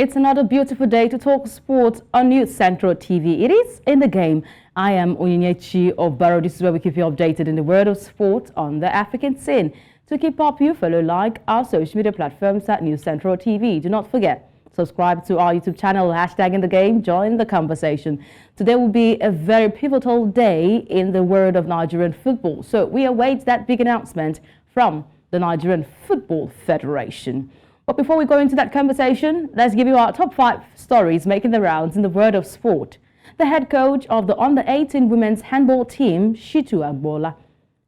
It's another beautiful day to talk sports on News Central TV. It is In the Game. I am Onyinyechi of Ogu-Obaroh. This is where we keep you updated in the world of sport on the African scene. To keep up, you follow like our social media platforms at News Central TV. Do not forget, subscribe to our YouTube channel, hashtag In the Game, join the conversation. Today will be a very pivotal day in the world of Nigerian football. So we await that big announcement from the Nigerian Football Federation. But before we go into that conversation, let's give you our top 5 stories making the rounds in the world of sport. The head coach of the under-18 women's handball team, Udoh,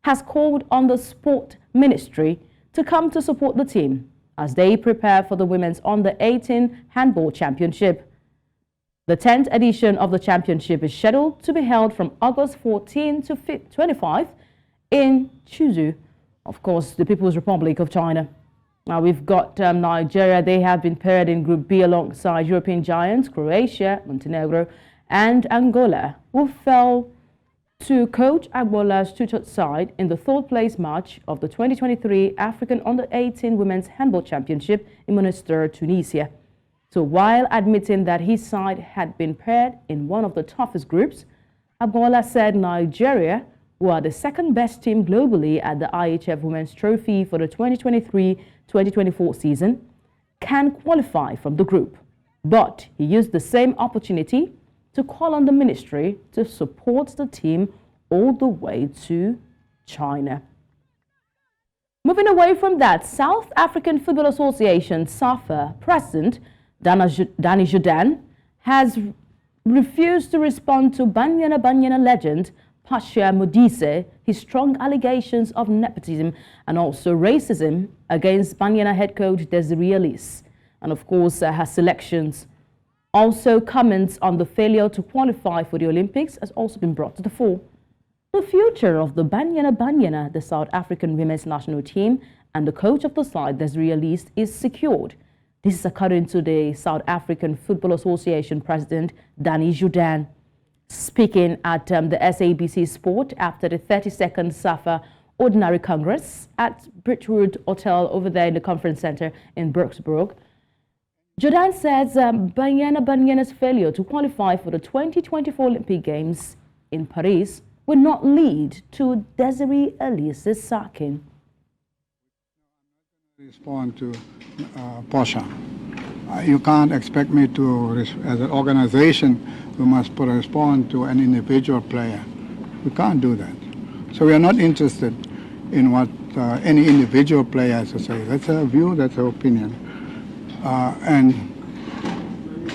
has called on the sport ministry to come to support the team as they prepare for the women's under-18 handball championship. The 10th edition of the championship is scheduled to be held from August 14 to 25 in Chuzhou, of course, the People's Republic of China. Now we've got Nigeria. They have been paired in Group B alongside European giants Croatia, Montenegro and Angola, who fell to Coach Agbola's tutored side in the 3rd place match of the 2023 African Under-18 Women's Handball Championship in Monastir, Tunisia. So while admitting that his side had been paired in one of the toughest groups, Agbola said Nigeria, who are the 2nd best team globally at the IHF Women's Trophy for the 2023-2024 season, can qualify from the group. But he used the same opportunity to call on the ministry to support the team all the way to China. Moving away from that, South African Football Association SAFA President Danny Jordaan has refused to respond to Banyana legend Pasha Modise, his strong allegations of nepotism and also racism against Banyana head coach Desiree Ellis. And of course, her selections. Also, comments on the failure to qualify for the Olympics has also been brought to the fore. The future of the Banyana, the South African women's national team, and the coach of the side, Desiree Ellis, is secured. This is according to the South African Football Association President Danny Jordaan. Speaking at the SABC Sport after the 32nd SAFA Ordinary Congress at Bridgewood Hotel over there in the conference center in Brooksburg, Jordaan says Banyana's failure to qualify for the 2024 Olympic Games in Paris will not lead to Desiree Ellis' sacking. Respond to Pasha. You can't expect me to, as an organization, we must respond to an individual player. We can't do that. So we are not interested in what any individual player has to say. That's a view, that's an opinion. And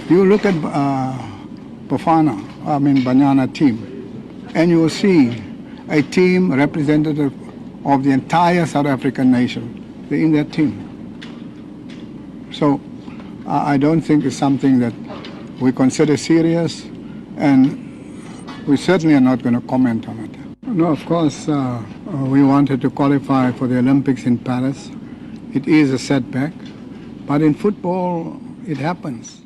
you look at Banyana team, and you will see a team representative of the entire South African nation in that team. So I don't think it's something that we consider serious, and we certainly are not going to comment on it. No, of course, we wanted to qualify for the Olympics in Paris. It is a setback, but in football, it happens.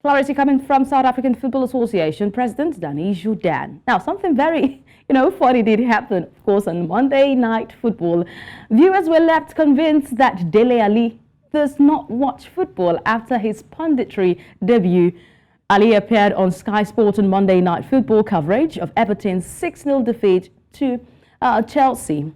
Clarity coming from South African Football Association President Danny Jordaan. Now, something very, funny did happen, of course, on Monday Night Football. Viewers were left convinced that Dele Alli does not watch football after his punditry debut. Ali appeared on Sky Sport on Monday Night Football coverage of Everton's 6-0 defeat to Chelsea.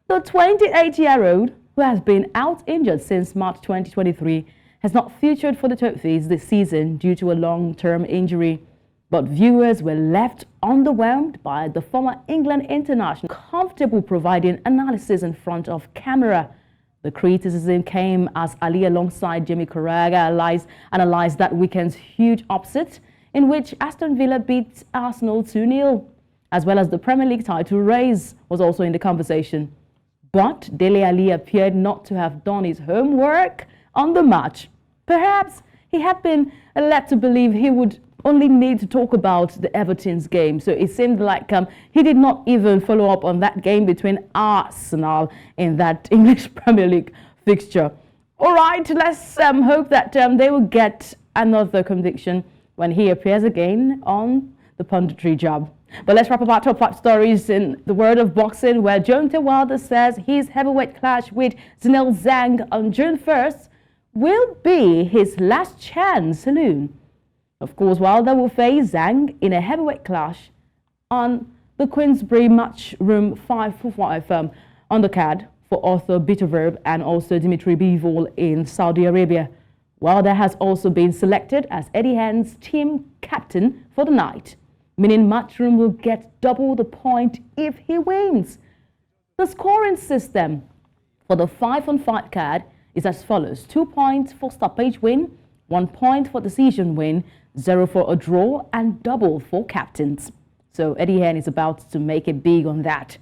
The 28-year-old, who has been out injured since March 2023, has not featured for the Toffees this season due to a long-term injury. But viewers were left underwhelmed by the former England international, comfortable providing analysis in front of camera. The criticism came as Ali alongside Jimmy Carragher analysed that weekend's huge upset in which Aston Villa beat Arsenal 2-0, as well as the Premier League title race was also in the conversation. But Dele Alli appeared not to have done his homework on the match. Perhaps he had been led to believe he would only need to talk about the Everton's game. So it seemed like he did not even follow up on that game between Arsenal in that English Premier League fixture. All right, let's hope that they will get another conviction when he appears again on the punditry job. But let's wrap up our top 5 stories in the world of boxing, where Deontay Wilder says his heavyweight clash with Zinel Zhang on June 1st will be his last chance saloon. Of course, Wilder will face Zhang in a heavyweight clash on the Queensbury match room 545 on the card for Arthur Bitterverb and also Dimitri Bivol in Saudi Arabia. Wilder has also been selected as Eddie Hearn's team captain for the night, meaning Matchroom will get double the point if he wins. The scoring system for the 5-on-5 card is as follows: 2 points for stoppage win, 1 point for decision win, 0 for a draw, and double for captains. So Eddie Hearn is about to make it big on that.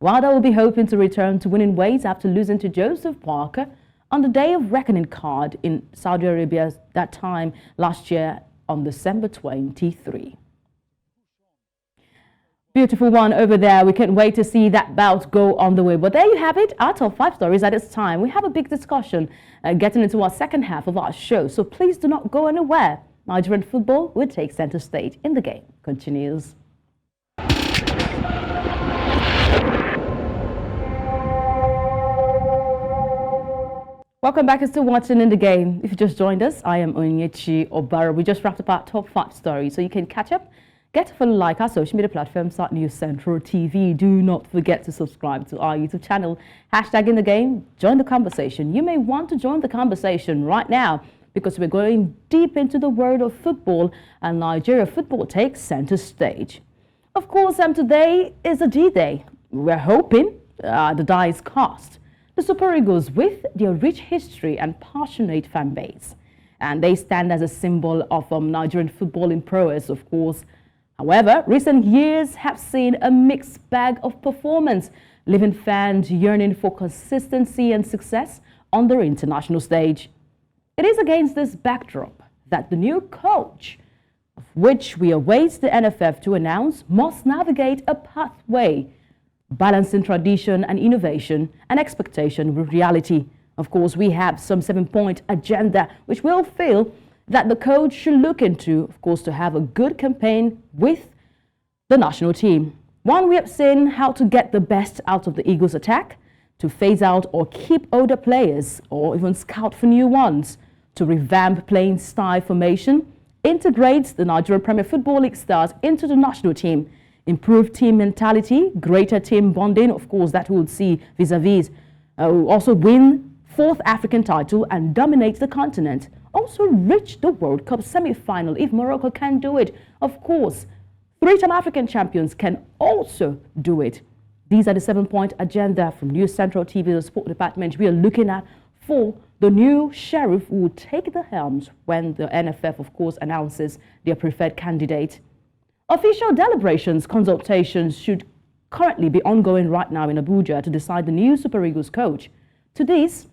Wilder will be hoping to return to winning ways after losing to Joseph Parker on the Day of Reckoning card in Saudi Arabia that time last year on December 23. Beautiful one over there. We can't wait to see that bout go on the way. But there you have it, our top 5 stories at this time. We have a big discussion getting into our second half of our show. So please do not go anywhere. Nigerian football will take center stage in the game. Continues. Welcome back. It's still watching In the Game. If you just joined us, I am Onyinyechi Ogu-Obaroh. We just wrapped up our top 5 stories, so you can catch up. Get to follow like our social media platforms at News Central TV. Do not forget to subscribe to our YouTube channel. Hashtag In the Game. Join the conversation. You may want to join the conversation right now because we're going deep into the world of football and Nigeria football takes center stage. Of course, today is a D-Day. We're hoping the die is cast. The Super Eagles, with their rich history and passionate fan base, and they stand as a symbol of Nigerian football in prowess, of course. However, recent years have seen a mixed bag of performance, leaving fans yearning for consistency and success on the international stage. It is against this backdrop that the new coach, of which we await the NFF to announce, must navigate a pathway balancing tradition and innovation and expectation with reality. Of course, we have some 7-point agenda, which we'll feel that the coach should look into, of course, to have a good campaign with the national team. One, we have seen how to get the best out of the Eagles' attack, to phase out or keep older players, or even scout for new ones, to revamp playing style formation, integrate the Nigerian Premier Football League stars into the national team, improve team mentality, greater team bonding, of course, that we would see vis-a-vis, also win 4th African title and dominate the continent. Also reach the World Cup semi-final if Morocco can do it. Of course, 3-time African champions can also do it. These are the 7-point agenda from News Central TV, the sport department we are looking at for the new sheriff who will take the helms when the NFF, of course, announces their preferred candidate. Official deliberations, consultations should currently be ongoing right now in Abuja to decide the new Super Eagles coach. To this,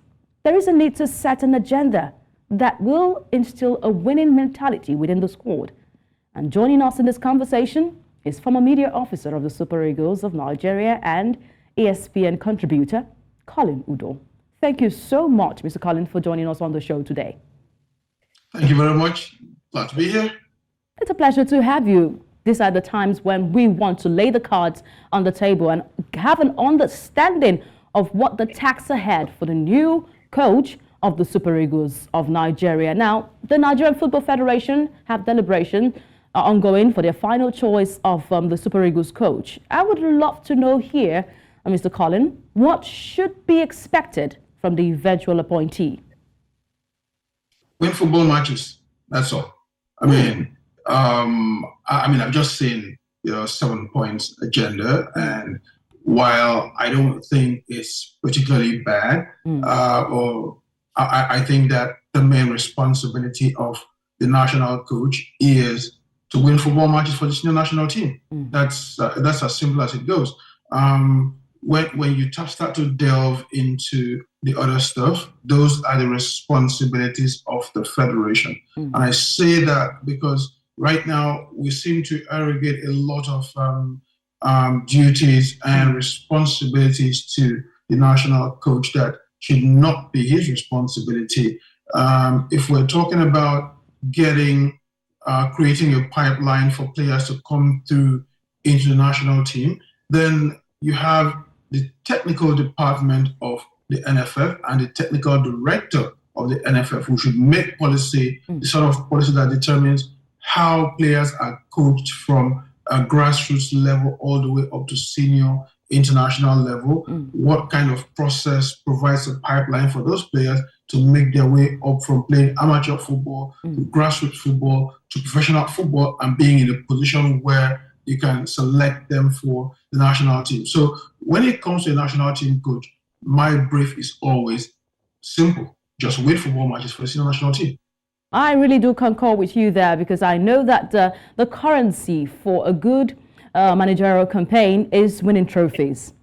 there is a need to set an agenda that will instill a winning mentality within the squad. And joining us in this conversation is former media officer of the Super Eagles of Nigeria and ESPN contributor, Colin Udoh. Thank you so much, Mr. Colin, for joining us on the show today. Thank you very much. Glad to be here. It's a pleasure to have you. These are the times when we want to lay the cards on the table and have an understanding of what the tasks ahead for the new coach of the Super Eagles of Nigeria. Now, the Nigerian Football Federation have deliberation ongoing for their final choice of the Super Eagles coach. I would love to know here, Mr. Colin, what should be expected from the eventual appointee? Win football matches. That's all. I've just seen 7 points agenda, and while I don't think it's particularly bad, I think that the main responsibility of the national coach is to win football matches for the senior national team. That's as simple as it goes. When you start to delve into the other stuff, those are the responsibilities of the federation. And I say that because right now we seem to arrogate a lot of duties and responsibilities to the national coach that should not be his responsibility. If we're talking about creating a pipeline for players to come through into the national team, then you have the technical department of the NFF and the technical director of the NFF. We should make policy, the sort of policy that determines how players are coached from a grassroots level all the way up to senior international level. What kind of process provides a pipeline for those players to make their way up from playing amateur football to grassroots football to professional football and being in a position where you can select them for the national team. So when it comes to a national team coach, my brief is always simple. Just wait football matches for the senior national team. I really do concur with you there, because I know that the currency for a good managerial campaign is winning trophies.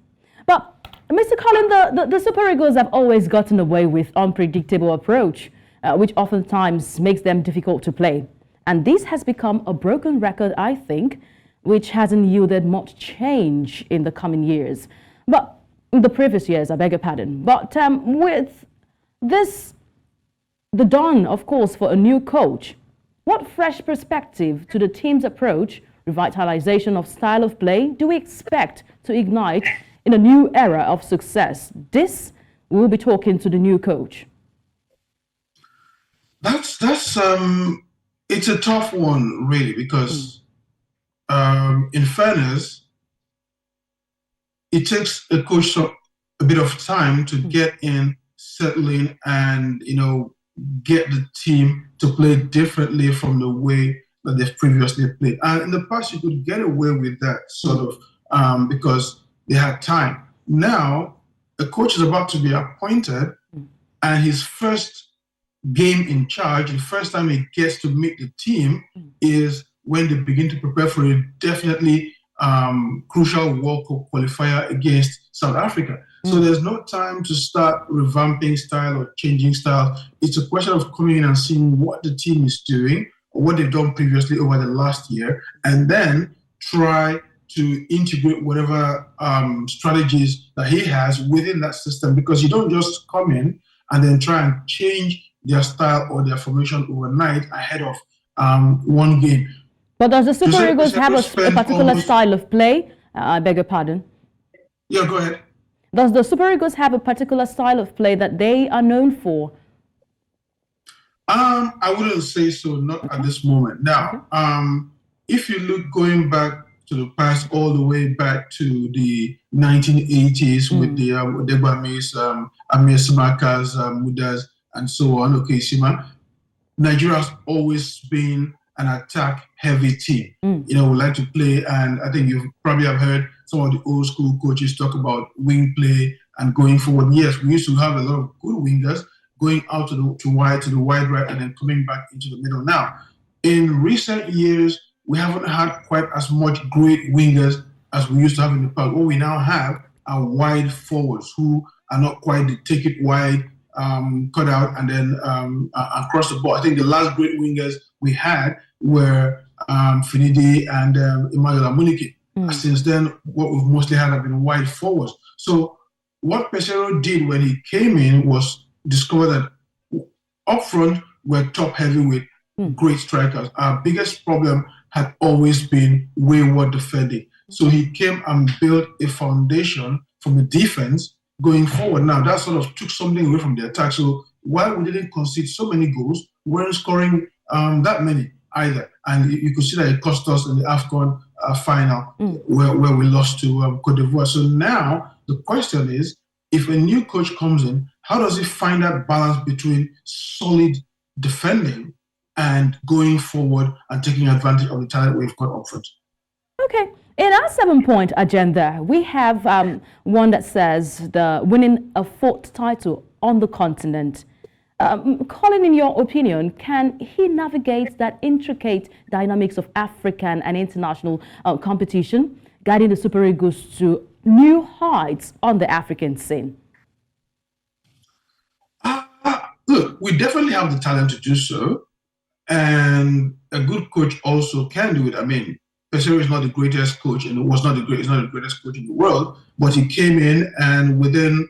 But Mr. Colin, the Super Eagles have always gotten away with unpredictable approach, which oftentimes makes them difficult to play. And this has become a broken record, I think, which hasn't yielded much change in the coming years. But in the previous years, I beg your pardon. But with this, the dawn, of course, for a new coach, what fresh perspective to the team's approach, revitalization of style of play, do we expect to ignite in a new era of success? This, we'll be talking to the new coach. That's it's a tough one, really, because in fairness, it takes a coach a bit of time to get in, settle in, and get the team to play differently from the way that they've previously played. And in the past, you could get away with that sort of because they had time. Now, a coach is about to be appointed, and his first game in charge, the first time he gets to meet the team is when they begin to prepare for a definitely crucial World Cup qualifier against South Africa. So there's no time to start revamping style or changing style. It's a question of coming in and seeing what the team is doing or what they've done previously over the last year, and then try to integrate whatever strategies that he has within that system, because you don't just come in and then try and change their style or their formation overnight ahead of one game. But does the Super Eagles have a particular style of play? I beg your pardon. Yeah, go ahead. Does the Super Eagles have a particular style of play that they are known for? I wouldn't say so, not at this moment. Now, if you look going back to the past, all the way back to the 1980s with the Degbamis, Amir Samakas, Mudas, and so on, okay, Sima, Nigeria has always been an attack-heavy team. We like to play, and I think you probably have heard some of the old school coaches talk about wing play and going forward. Yes, we used to have a lot of good wingers going out to the wide right, and then coming back into the middle. Now, in recent years, we haven't had quite as much great wingers as we used to have in the past. What we now have are wide forwards who are not quite the take it wide, cut out, and then across the ball. I think the last great wingers we had were Finidi and Emmanuel Amunike. Since then, what we've mostly had have been wide forwards. So what Pesero did when he came in was discover that up front we're top heavy with great strikers. Our biggest problem had always been wayward defending. So he came and built a foundation from the defense going forward. Now that sort of took something away from the attack. So while we didn't concede so many goals, we weren't scoring that many either. And you could see that it cost us in the AFCON final where we lost to Cote d'Ivoire. So now the question is, if a new coach comes in, how does he find that balance between solid defending and going forward and taking advantage of the talent we've got up front? Okay. In our 7-point agenda, we have one that says the winning a 4th title on the continent. Colin, in your opinion, can he navigate that intricate dynamics of African and international competition, guiding the Super Eagles to new heights on the African scene? Look, we definitely have the talent to do so, and a good coach also can do it. I mean, Pesero is not the greatest coach, and he's not the greatest coach in the world, but he came in and within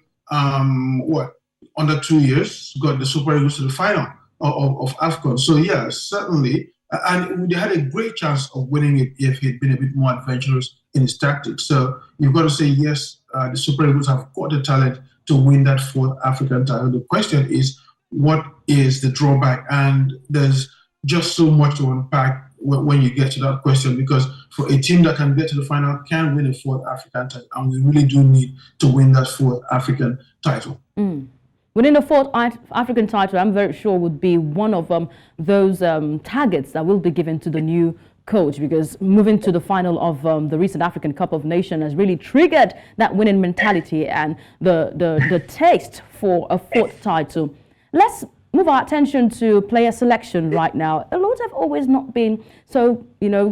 under 2 years got the Super Eagles to the final of AFCON. So yeah, certainly, and they had a great chance of winning it if he'd been a bit more adventurous in his tactics. So you've got to say yes, the Super Eagles have got the talent to win that 4th African title. The question is, what is the drawback? And there's just so much to unpack when you get to that question, because for a team that can get to the final, can win a fourth African title, and we really do need to win that fourth African title. Winning the fourth African title, I'm very sure, would be one of those targets that will be given to the new coach, because moving to the final of the recent African Cup of Nations has really triggered that winning mentality and the taste for a fourth title. Let's move our attention to player selection right now. A lot have always not been so,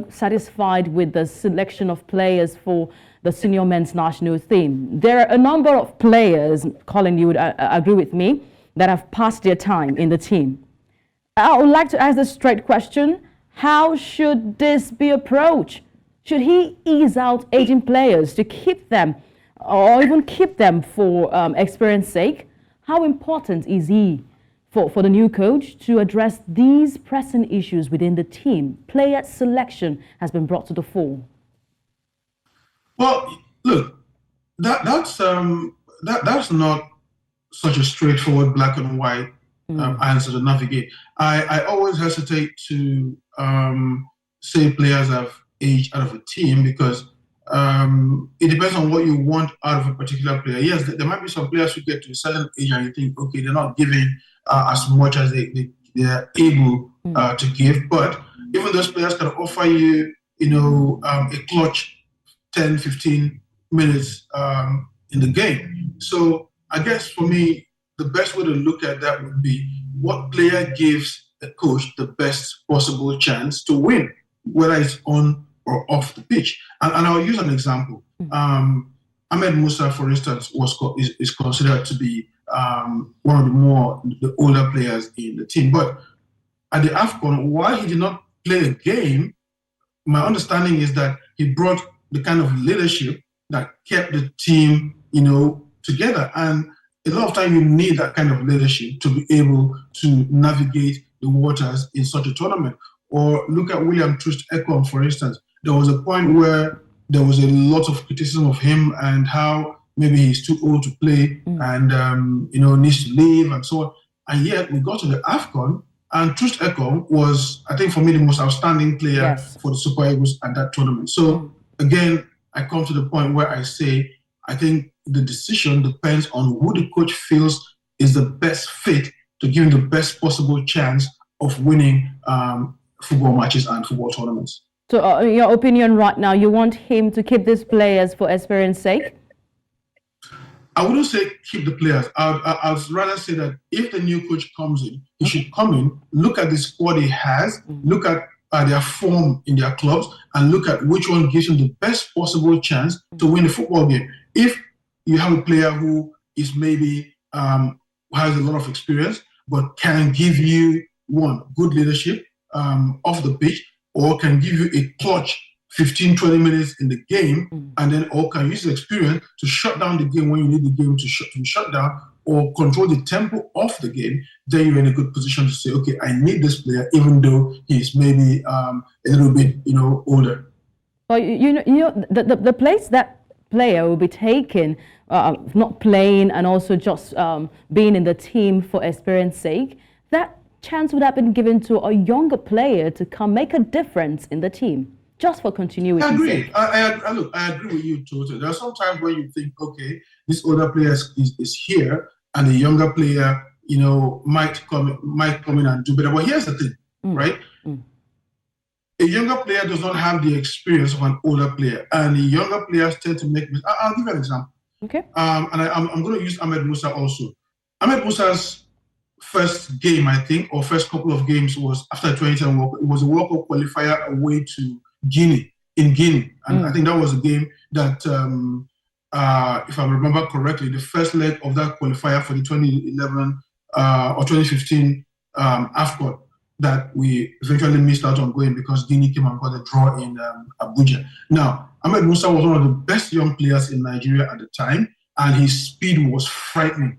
satisfied with the selection of players for the senior men's national team. There are a number of players, Colin, you would agree with me, that have passed their time in the team. I would like to ask the straight question: how should this be approached? Should he ease out aging players to keep them, or even keep them for experience sake? How important is he for the new coach to address these pressing issues within the team? Player selection has been brought to the fore. Well, look, that's not such a straightforward black and white answer to navigate. I always hesitate to say players have aged out of a team, because it depends on what you want out of a particular player. Yes, there might be some players who get to a certain age and you think, okay, they're not giving as much as they're able to give, but even those players can offer you, a clutch 10, 15 minutes in the game. So I guess for me, the best way to look at that would be what player gives a coach the best possible chance to win, whether it's on or off the pitch. And I'll use an example. Ahmed Musa, for instance, is considered to be one of the older players in the team. But at the AFCON, while he did not play a game, my understanding is that he brought the kind of leadership that kept the team, together. And a lot of time you need that kind of leadership to be able to navigate the waters in such a tournament. Or look at William Troost-Ekong, for instance. There was a point where there was a lot of criticism of him and how maybe he's too old to play and, needs to leave and so on. And yet we got to the AFCON, and Troost-Ekong was, I think for me, the most outstanding player for the Super Eagles at that tournament. So again, I come to the point where I say, I think the decision depends on who the coach feels is the best fit to give him the best possible chance of winning football matches and football tournaments. So in your opinion right now, you want him to keep these players for experience sake? I wouldn't say keep the players. I'd rather say that if the new coach comes in, he should come in, look at the squad he has, look at their form in their clubs, and look at which one gives him the best possible chance to win the football game. If you have a player who is maybe has a lot of experience, but can give you good leadership off the pitch, or can give you a clutch 15, 20 minutes in the game, and then or can use his experience to shut down the game when you need the game to shut down, or control the tempo of the game, then you're in a good position to say, okay, I need this player, even though he's maybe a little bit, older. Well, the place that player will be taken, not playing and also just being in the team for experience sake, that chance would have been given to a younger player to come make a difference in the team, just for continuity. I agree. I agree with you totally. There are some times where you think, okay, this older player is here, and the younger player, might come in and do better. But here's the thing, right? A younger player does not have the experience of an older player, and the younger players tend to make mistakes. I'll give you an example. Okay. And I'm going to use Ahmed Musa also. Ahmed Musa's first game, I think, or first couple of games was after 2010 World Cup. It was a World Cup qualifier away to Guinea, and I think that was a game that, if I remember correctly, the first leg of that qualifier for the 2011 or 2015 AFCON that we eventually missed out on going because Guinea came and got a draw in Abuja. Now, Ahmed Musa was one of the best young players in Nigeria at the time, and his speed was frightening.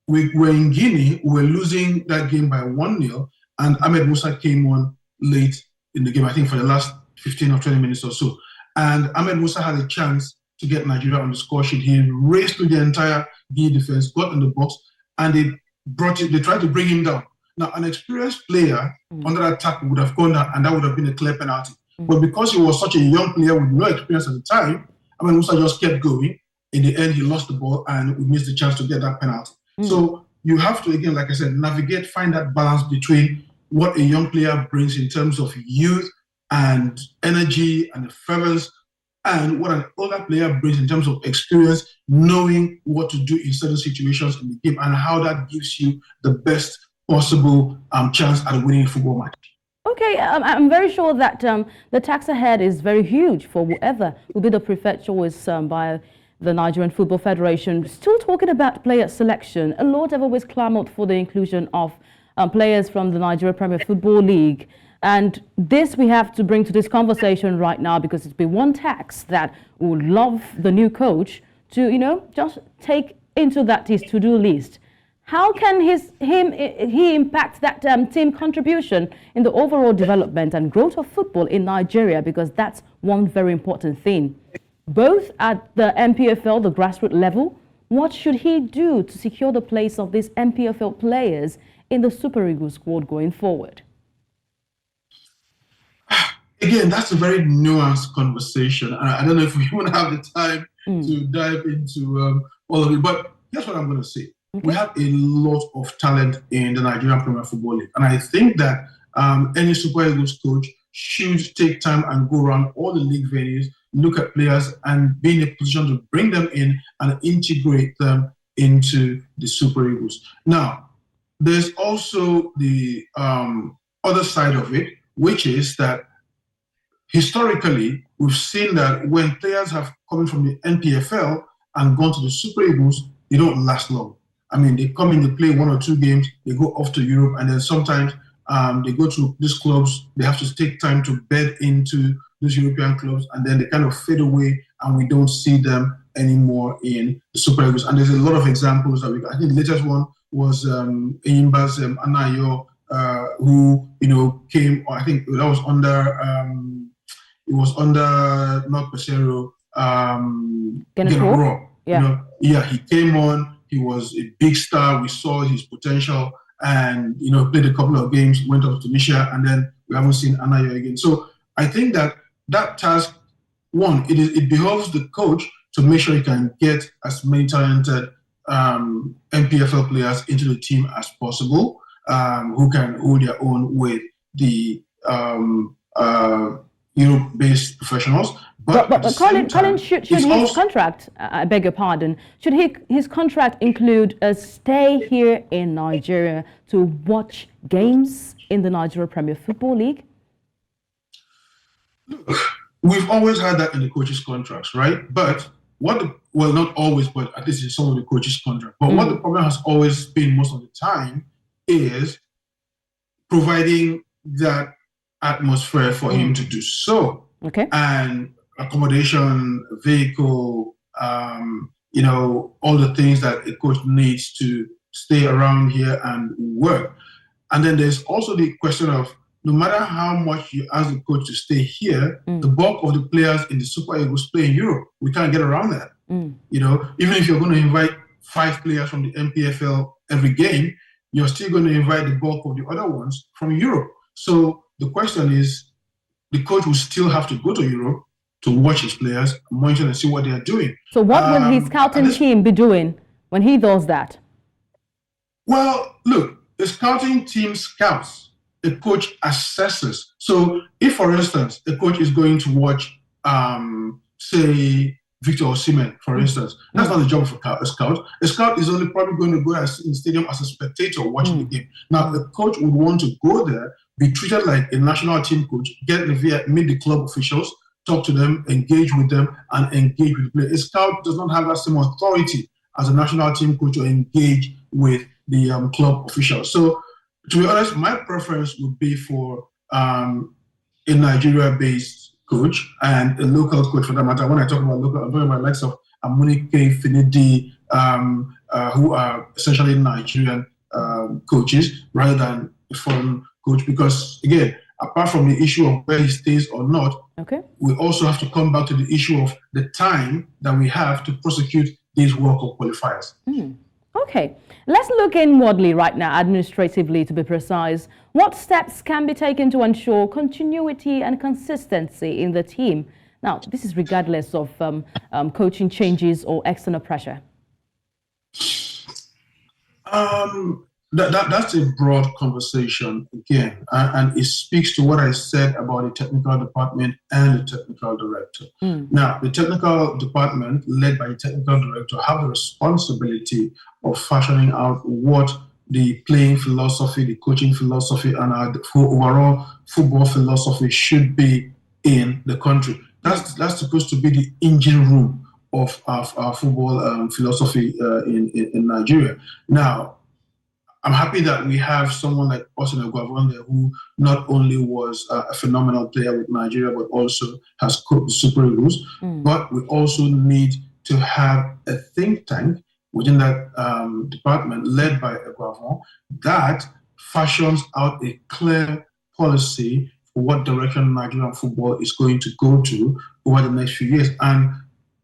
We were in Guinea, we were losing that game by 1-0, and Ahmed Musa came on late in the game, I think for the last 15 or 20 minutes or so. And Ahmed Musa had a chance to get Nigeria on the score sheet. He raced through the entire Guinea defense, got in the box, and they they tried to bring him down. Now, an experienced player under attack would have gone down, and that would have been a clear penalty. But because he was such a young player with no experience at the time, Musa just kept going. In the end, he lost the ball, and we missed the chance to get that penalty. So you have to, again, like I said, navigate, find that balance between what a young player brings in terms of youth and energy and the fervence, and what an older player brings in terms of experience, knowing what to do in certain situations in the game, and how that gives you the best possible chance at winning a football match. Okay, I'm very sure that the tax ahead is very huge for whoever will be the preferred choice by the Nigerian Football Federation. Still talking about player selection, a lot have always clamored for the inclusion of players from the Nigeria Premier Football League. And this we have to bring to this conversation right now, because it's been one tax that would love the new coach to, just take into that his to-do list. How can he impact that team contribution in the overall development and growth of football in Nigeria? Because that's one very important thing. Both at the NPFL, the grassroots level, what should he do to secure the place of these NPFL players in the Super Eagles squad going forward? Again, that's a very nuanced conversation. I don't know if we want to have the time to dive into all of it, but here's what I'm going to say. Okay. We have a lot of talent in the Nigerian Premier Football League, and I think that any Super Eagles coach should take time and go around all the league venues, look at players, and be in a position to bring them in and integrate them into the Super Eagles. Now, there's also the other side of it, which is that historically, we've seen that when players have come from the NPFL and gone to the Super Eagles, they don't last long. I mean, they come in, they play 1 or 2 games, they go off to Europe, and then sometimes they go to these clubs, they have to take time to bed into these European clubs, and then they kind of fade away, and we don't see them anymore in the Super Eagles. And there's a lot of examples that we got. I think the latest one was Enyimba's Anayo, who, came, I think that was under North Pesero, Genero. Yeah. He came on. He was a big star. We saw his potential, and played a couple of games, went up to Tunisia, and then we haven't seen Anayo again. So I think that task, one, it behoves the coach to make sure he can get as many talented NPFL players into the team as possible, who can hold their own with the Europe-based professionals. But Colin, should his contract, I beg your pardon, should his contract include a stay here in Nigeria to watch games in the Nigeria Premier Football League? Look, we've always had that in the coaches' contracts, right? But not always, but at least in some of the coaches' contracts. But what the problem has always been most of the time is providing that atmosphere for him to do so. Okay. And accommodation, vehicle, all the things that a coach needs to stay around here and work. And then there's also the question of, no matter how much you ask the coach to stay here, the bulk of the players in the Super Eagles play in Europe. We can't get around that. Even if you're going to invite 5 players from the NPFL every game, you're still going to invite the bulk of the other ones from Europe. So the question is, the coach will still have to go to Europe to watch his players, monitor and see what they are doing. So what will his scouting team be doing when he does that? Well, look, the scouting team scouts, the coach assesses. So if, for instance, a coach is going to watch, say, Victor Osimhen, for instance, that's not the job of a scout. A scout is only probably going to go in the stadium as a spectator watching the game. Now, the coach would want to go there, be treated like a national team coach, meet the club officials, talk to them, engage with them, and engage with the players. A scout does not have that same authority as a national team coach to engage with the club officials. So, to be honest, my preference would be for a Nigeria-based coach and a local coach for that matter. When I talk about local, I'm talking about likes of Amunike, Finidi, who are essentially Nigerian coaches rather than a foreign coach. Because again, apart from the issue of where he stays or not, we also have to come back to the issue of the time that we have to prosecute these World Cup qualifiers. Okay, let's look inwardly right now, administratively to be precise. What steps can be taken to ensure continuity and consistency in the team? Now, this is regardless of coaching changes or external pressure. That's a broad conversation again, and it speaks to what I said about the technical department and the technical director. Now, the technical department, led by the technical director, have the responsibility of fashioning out what the playing philosophy, the coaching philosophy, and our overall football philosophy should be in the country. That's supposed to be the engine room of our football philosophy in Nigeria. Now, I'm happy that we have someone like Ogu-Obaroh there, who not only was a phenomenal player with Nigeria, but also has coached the Super Eagles. But we also need to have a think tank within that department, led by Ogu-Obaroh, that fashions out a clear policy for what direction Nigerian football is going to go to over the next few years. And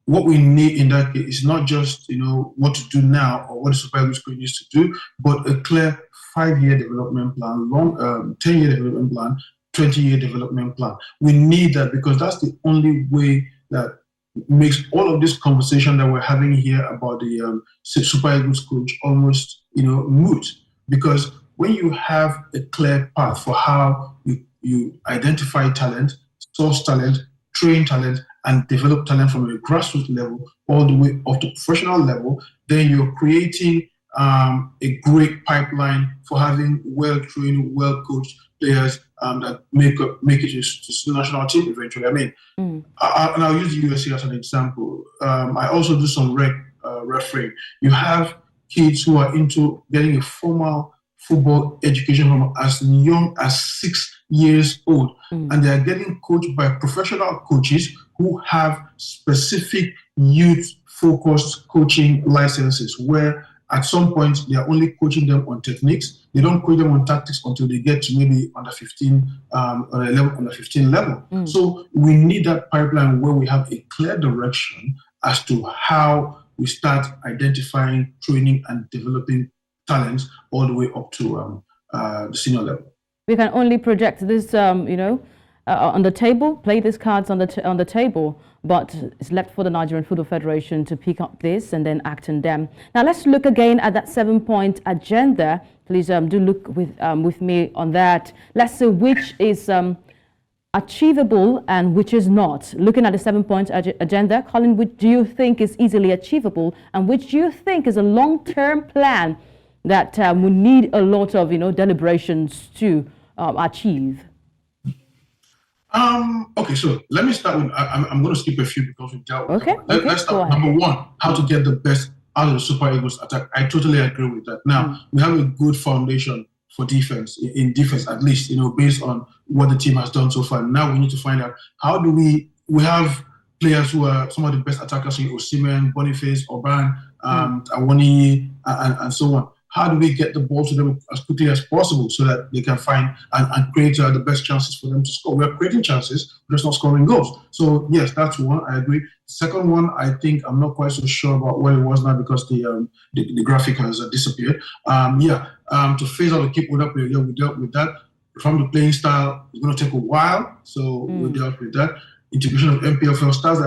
what we need in that case is not just, what to do now or what the Super Eagles needs to do, but a clear 5-year development plan, 10-year development plan, 20-year development plan. We need that, because that's the only way that makes all of this conversation that we're having here about the Super Eagles coach almost, moot. Because when you have a clear path for how you identify talent, source talent, train talent, and develop talent from a grassroots level all the way up to professional level, then you're creating a great pipeline for having well-trained, well-coached players that make it to the national team eventually. I mean, and I'll use the USA as an example. I also do some refereeing. You have kids who are into getting a formal football education from as young as 6 years old, and they are getting coached by professional coaches who have specific youth-focused coaching licenses, where at some point they are only coaching them on techniques. They don't coach them on tactics until they get to maybe under 15 level. So we need that pipeline where we have a clear direction as to how we start identifying, training, and developing talents all the way up to the senior level. We can only project this, on the table, play these cards on the table, but it's left for the Nigerian Football Federation to pick up this and then act on them. Now let's look again at that 7-point agenda. Please do look with me on that. Let's see which is achievable and which is not. Looking at the 7-point agenda, Colin, which do you think is easily achievable, and which do you think is a long-term plan that would need a lot of deliberations to achieve? Okay, so let me start with, I'm going to skip a few because we dealt with them. Let's start with number one, how to get the best out of the Super Eagles attack. I totally agree with that. Now, we have a good foundation for defense, in defense at least, based on what the team has done so far. Now we need to find out, how do we have players who are some of the best attackers, Osimhen, Boniface, Orban, Awoniyi, and so on. How do we get the ball to them as quickly as possible so that they can find and create the best chances for them to score? We're creating chances, but just not scoring goals. So yes, that's one, I agree. Second one, I think I'm not quite so sure about what it was now because the graphic has disappeared. To phase out the keep with up, we dealt with that. From the playing style, it's going to take a while, so we dealt with that. Integration of MPFL stars,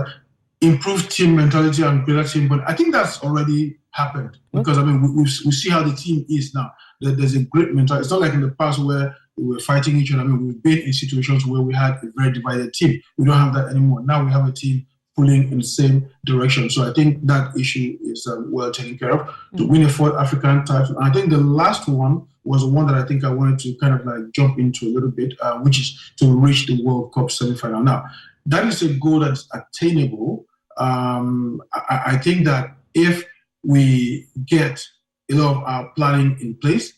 improved team mentality and greater team, but I think that's already happened because we see how the team is now. There's a great mentality. It's not like in the past where we were fighting each other. We've been in situations where we had a very divided team. We don't have that anymore. Now we have a team pulling in the same direction. So I think that issue is well taken care of. To win a fourth African title. And I think the last one was the one that I think I wanted to kind of like jump into a little bit, which is to reach the World Cup semi-final. Now, that is a goal that's attainable. I think that if we get a lot of our planning in place,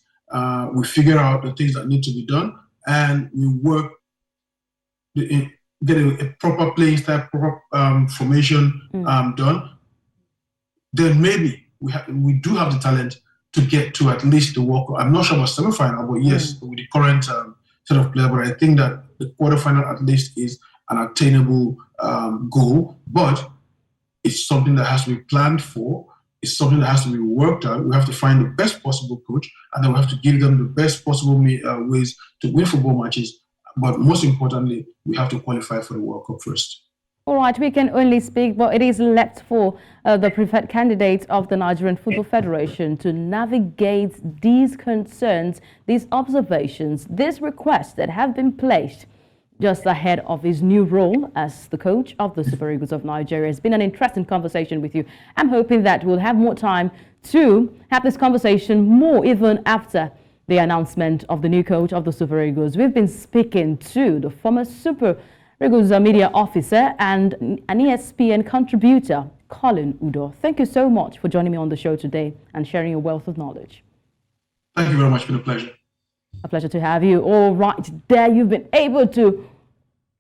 we figure out the things that need to be done, and we work, get a proper playing style, proper formation done, then maybe we do have the talent to get to at least the World Cup. I'm not sure about semi-final, but yes, with the current set of players, but I think that the quarterfinal at least is an attainable goal, but it's something that has to be planned for. It's something that has to be worked out. We have to find the best possible coach, and then we have to give them the best possible ways to win football matches. But most importantly, we have to qualify for the World Cup first. All right, we can only speak, but it is left for the preferred candidates of the Nigerian Football Federation to navigate these concerns, these observations, these requests that have been placed just ahead of his new role as the coach of the Super Eagles of Nigeria. It's been an interesting conversation with you. I'm hoping that we'll have more time to have this conversation more even after the announcement of the new coach of the Super Eagles. We've been speaking to the former Super Eagles media officer and an ESPN contributor, Colin Udoh. Thank you so much for joining me on the show today and sharing your wealth of knowledge. Thank you very much. It's been a pleasure. A pleasure to have you. All right, there you've been able to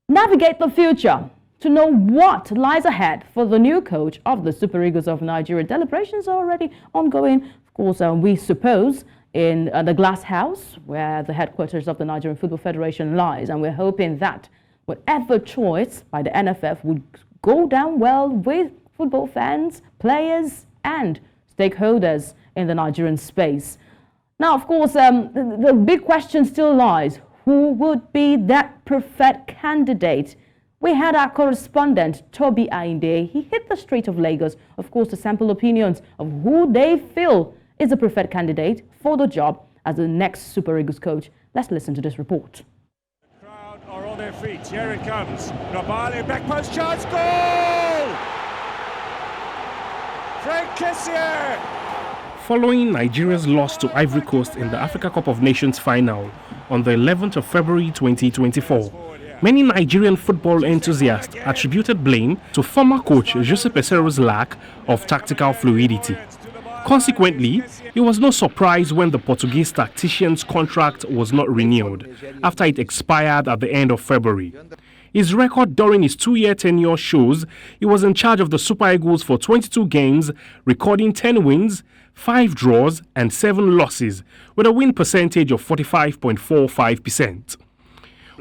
navigate the future, to know what lies ahead for the new coach of the Super Eagles of Nigeria. Deliberations are already ongoing, of course, we suppose, in the Glass House, where the headquarters of the Nigerian Football Federation lies. And we're hoping that whatever choice by the NFF would go down well with football fans, players, and stakeholders in the Nigerian space. Now, of course, the big question still lies. Who would be that preferred candidate? We had our correspondent, Oluwatobi Ayinde. He hit the street of Lagos, of course, to sample opinions of who they feel is the preferred candidate for the job as the next Super Eagles coach. Let's listen to this report. The crowd are on their feet. Here it comes. Nabali, back post chance, goal! Frank Kessier! Following Nigeria's loss to Ivory Coast in the Africa Cup of Nations final on the 11th of February 2024, many Nigerian football enthusiasts attributed blame to former coach Jose Pesero's lack of tactical fluidity. Consequently, it was no surprise when the Portuguese tactician's contract was not renewed after it expired at the end of February. His record during his 2-year tenure shows he was in charge of the Super Eagles for 22 games, recording 10 wins, 5 draws and 7 losses, with a win percentage of 45.45%.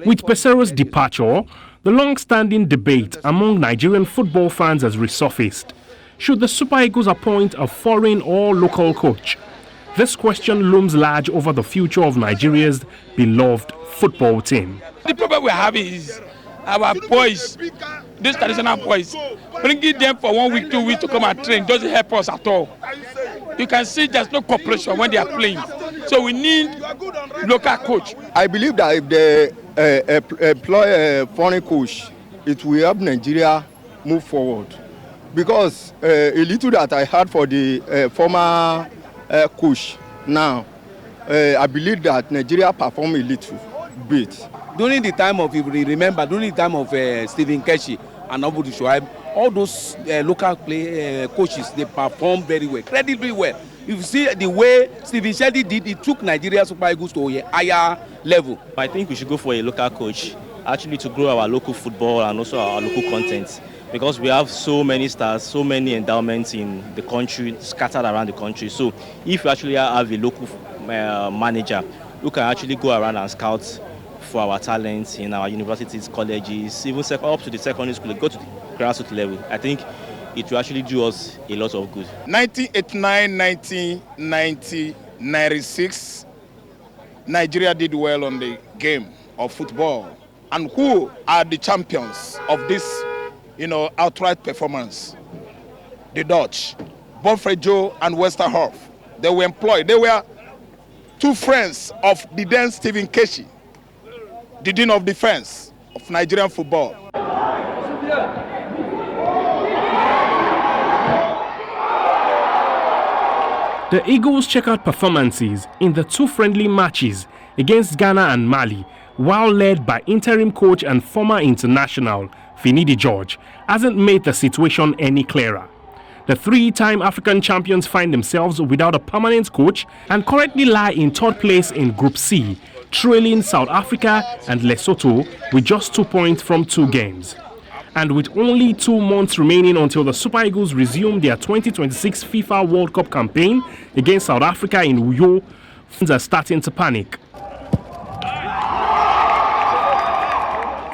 With Pesero's departure, the long-standing debate among Nigerian football fans has resurfaced. Should the Super Eagles appoint a foreign or local coach? This question looms large over the future of Nigeria's beloved football team. The problem we have is our boys, these traditional boys, bringing them for 1 week, 2 weeks to come and train doesn't help us at all. You can see there's no cooperation when they are playing. So we need local coach. I believe that if they employ a foreign coach, it will help Nigeria move forward. Because a little that I heard for the former coach now, I believe that Nigeria performed a little bit. During the time of, if you remember, during the time of Stephen Keshi and Abu Shuaib, all those local coaches, they performed very well, incredibly well. If you see the way Stephen Shady did, he took Nigeria Super Eagles to a higher level. I think we should go for a local coach, actually to grow our local football and also our local content. Because we have so many stars, so many endowments in the country, scattered around the country. So if we actually have a local manager who can actually go around and scout for our talents in our universities, colleges, even up to the secondary school, go to the grassroots level, I think it will actually do us a lot of good. 1989, 1990, 96, Nigeria did well on the game of football. And who are the champions of this, outright performance? The Dutch, Bonfred Joe and Westerhoff. They were employed. They were two friends of the then Stephen Keshi, the Dean of Defense of Nigerian football. The Eagles checkered performances in the 2 friendly matches against Ghana and Mali, while led by interim coach and former international Finidi George, hasn't made the situation any clearer. The 3-time African champions find themselves without a permanent coach and currently lie in 3rd place in Group C, trailing South Africa and Lesotho with just 2 points from 2 games. And with only 2 months remaining until the Super Eagles resume their 2026 FIFA World Cup campaign against South Africa in Udoh, fans are starting to panic.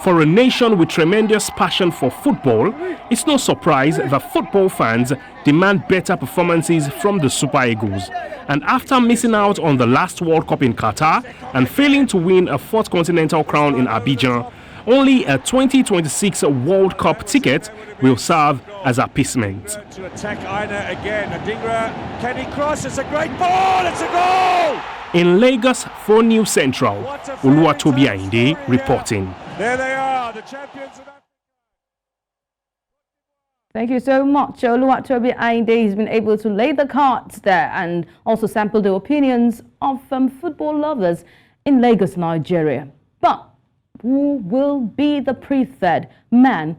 For a nation with tremendous passion for football, it's no surprise that football fans demand better performances from the Super Eagles. And after missing out on the last World Cup in Qatar and failing to win a fourth Continental crown in Abidjan, only a 2026 World Cup ticket will serve as appeasement. To attack Ayinde again. Adingra, Kenny Cross, it's a great ball, it's a goal! In Lagos, for New Central, Oluwatobi Ayinde reporting. There they are, the champions of Africa. Thank you so much, Oluwatobi Ayinde. He's been able to lay the cards there and also sample the opinions of football lovers in Lagos, Nigeria. But who will be the preferred man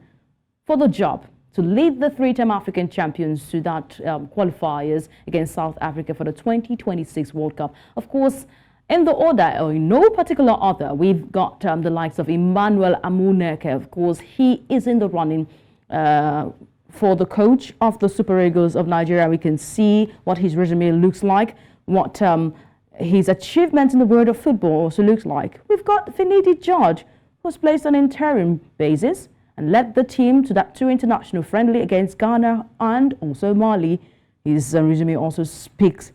for the job to lead the three-time African champions to that qualifiers against South Africa for the 2026 World Cup? Of course, in the order, or in no particular order, we've got the likes of Emmanuel Amuneke. Of course, he is in the running for the coach of the Super Eagles of Nigeria. We can see what his resume looks like, what his achievements in the world of football also looks like. We've got Finidi George, who's placed on interim basis and led the team to that 2 international friendly against Ghana and also Mali. His resume also speaks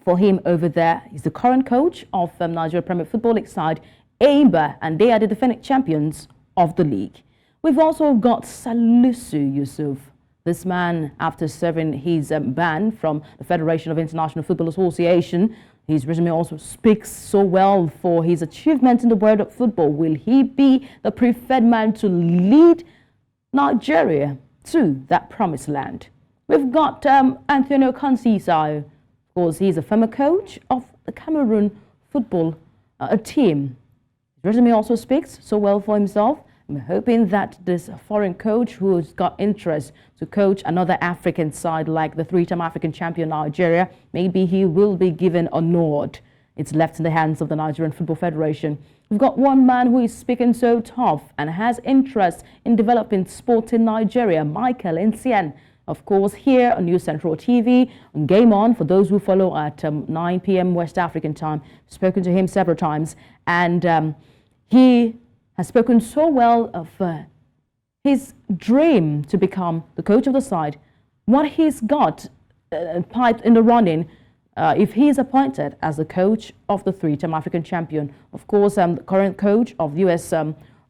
for him over there. He's the current coach of Nigeria Premier Football League side, Aimba, and they are the defending champions of the league. We've also got Salisu Yusuf. This man, after serving his ban from the Federation of International Football Association, his resume also speaks so well for his achievements in the world of football. Will he be the preferred man to lead Nigeria to that promised land? We've got Antonio Kansisai. Of course, he's a former coach of the Cameroon football team. His resume also speaks so well for himself. I'm hoping that this foreign coach who's got interest to coach another African side like the three-time African champion Nigeria, maybe he will be given a nod. It's left in the hands of the Nigerian Football Federation. We've got one man who is speaking so tough and has interest in developing sport in Nigeria, Michael Nsien. Of course, here on New Central TV, on Game On, for those who follow at 9 p.m. West African time, spoken to him several times, and he has spoken so well of his dream to become the coach of the side, what he's got piped in the running if he is appointed as the coach of the three-time African champion. Of course, the current coach of the U.S.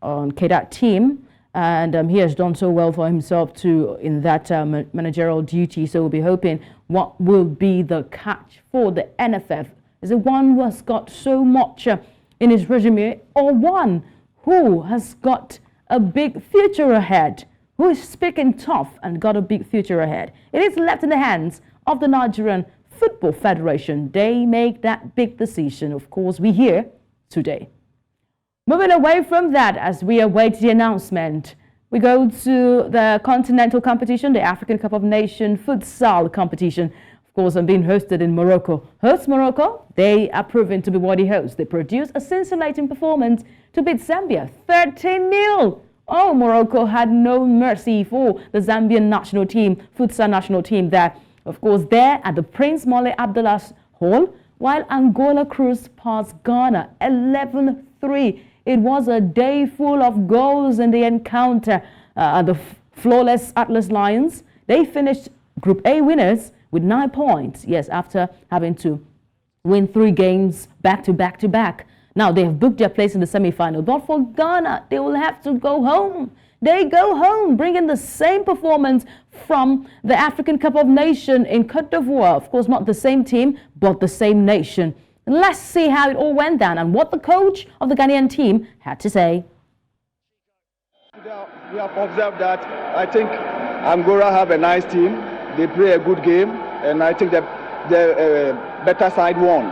KDAT team, and he has done so well for himself too in that managerial duty. So we'll be hoping what will be the catch for the NFF. Is it one who has got so much in his resume, or one who has got a big future ahead, who is speaking tough and got a big future ahead? It is left in the hands of the Nigerian Football Federation. They make that big decision. Of course, we hear today. Moving away from that, as we await the announcement, we go to the Continental competition, the African Cup of Nations futsal competition. Of course, I'm being hosted in Morocco. Hosts Morocco, they are proven to be worthy hosts. They produce a scintillating performance to beat Zambia 13-0. Oh, Morocco had no mercy for the Zambian national team, futsal national team there. Of course, there at the Prince Moulay Abdallah Hall, while Angola cruised past Ghana 11-3. It was a day full of goals in the encounter. The flawless Atlas Lions, they finished Group A winners with 9 points. Yes, after having to win 3 games back to back to back. Now they have booked their place in the semi-final. But for Ghana, they will have to go home. They go home, bringing the same performance from the African Cup of Nations in Côte d'Ivoire. Of course, not the same team, but the same nation. Let's see how it all went down and what the coach of the Ghanaian team had to say. We have observed that I think Angola have a nice team. They play a good game, and I think the better side won.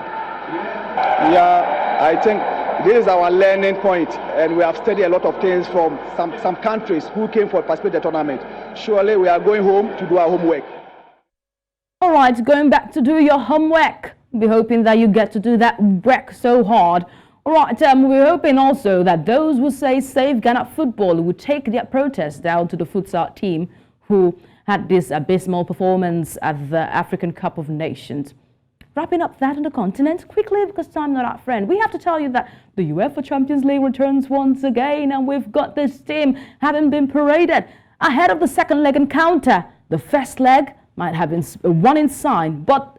Yeah, I think this is our learning point, and we have studied a lot of things from some countries who came for participate in the tournament. Surely we are going home to do our homework. All right, going back to do your homework. We're hoping that you get to do that work so hard. All right, we're hoping also that those who say Save Ghana Football will take their protest down to the futsal team who had this abysmal performance at the African Cup of Nations. Wrapping up that on the continent quickly because time not our friend. We have to tell you that the UEFA Champions League returns once again, and we've got this team having been paraded ahead of the second leg encounter. The first leg might have been one in sign, but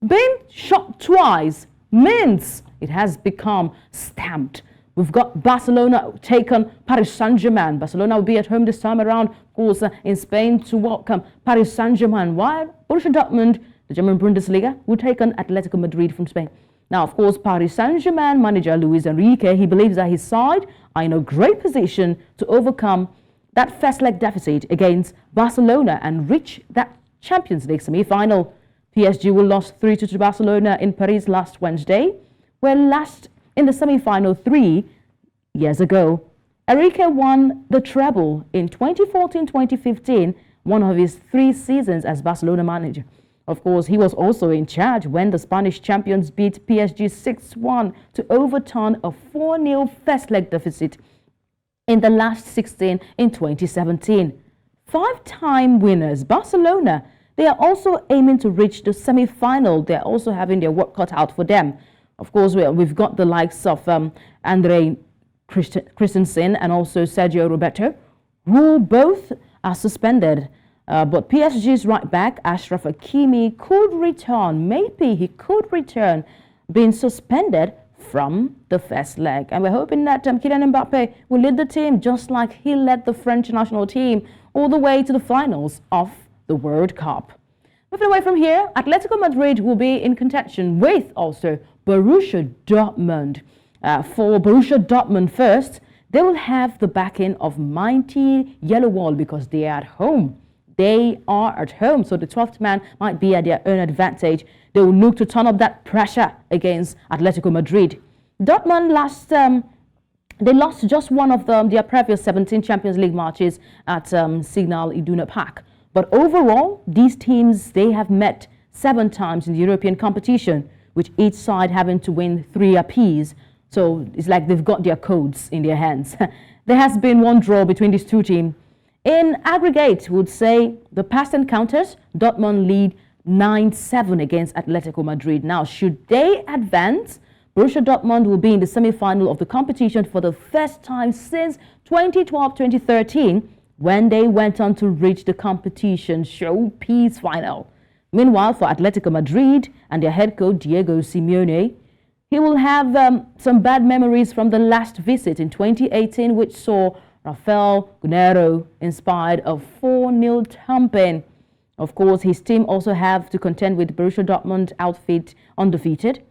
being shot twice means it has become stamped. We've got Barcelona take on Paris Saint-Germain. Barcelona will be at home this time around, of course, in Spain to welcome Paris Saint-Germain, while Borussia Dortmund, the German Bundesliga, will take on Atletico Madrid from Spain. Now, of course, Paris Saint-Germain manager Luis Enrique, he believes that his side are in a great position to overcome that first leg deficit against Barcelona and reach that Champions League semi-final. PSG will lost 3-2 to Barcelona in Paris last Wednesday, where last in the semi-final 3 years ago. Enrique won the treble in 2014-2015, one of his 3 seasons as Barcelona manager. Of course, he was also in charge when the Spanish champions beat PSG 6-1 to overturn a 4-0 first leg deficit in the last 16 in 2017. 5-time winners, Barcelona, they are also aiming to reach the semi-final. They're also having their work cut out for them. Of course, we've got the likes of Andre Christensen and also Sergio Roberto, who both are suspended. But PSG's right back, Achraf Hakimi, could return. Maybe he could return, being suspended from the first leg. And we're hoping that Kylian Mbappe will lead the team just like he led the French national team all the way to the finals of the World Cup. Moving away from here, Atletico Madrid will be in contention with also Borussia Dortmund. For Borussia Dortmund first, they will have the backing of mighty Yellow Wall because they are at home. They are at home, so the 12th man might be at their own advantage. They will look to turn up that pressure against Atletico Madrid. Dortmund they lost just one of their previous 17 Champions League matches at Signal Iduna Park. But overall, these teams, they have met 7 times in the European competition, with each side having to win 3 apiece. So it's like they've got their codes in their hands. There has been 1 draw between these 2 teams. In aggregate, would say the past encounters, Dortmund lead 9-7 against Atletico Madrid. Now, should they advance, Borussia Dortmund will be in the semi-final of the competition for the first time since 2012-2013, when they went on to reach the competition showpiece final. Meanwhile, for Atletico Madrid and their head coach Diego Simeone, he will have some bad memories from the last visit in 2018, which saw Rafael Guerreiro inspired a 4-0 thumping. Of course, his team also have to contend with Borussia Dortmund outfit undefeated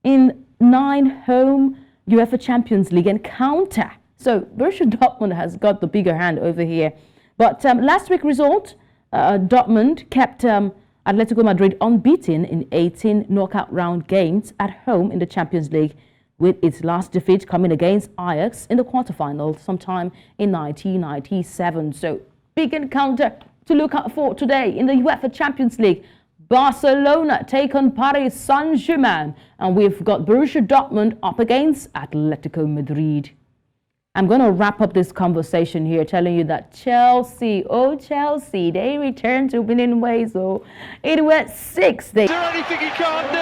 in 9 home UEFA Champions League encounter. So Borussia Dortmund has got the bigger hand over here. But last week's result, Dortmund kept Atletico Madrid unbeaten in 18 knockout round games at home in the Champions League, with its last defeat coming against Ajax in the quarterfinals sometime in 1997. So big encounter to look out for today in the UEFA Champions League. Barcelona take on Paris Saint-Germain, and we've got Borussia Dortmund up against Atletico Madrid. I'm going to wrap up this conversation here telling you that Chelsea, Chelsea, they returned to winning ways. So it went 6. Is there anything he can't do?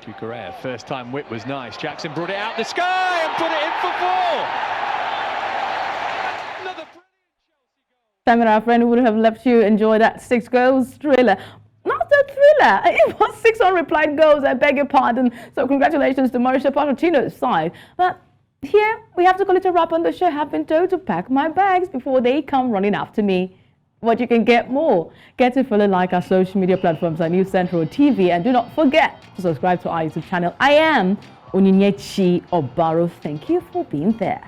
Cucurella, first time whip was nice. Jackson brought it out the sky and put it in for 4. Another Sam and our friend would have left you enjoy that 6 goals thriller. Not a thriller. It was 6 unreplied goals. I beg your pardon. So congratulations to Mauricio Pochettino's side. But here we have to call it a wrap on the show. I've been told to pack my bags before they come running after me. But you can get more. Get to follow, like our social media platforms on News Central TV, and do not forget to subscribe to our YouTube channel. I am Onyinyechi Ogu-Obaroh. Thank you for being there.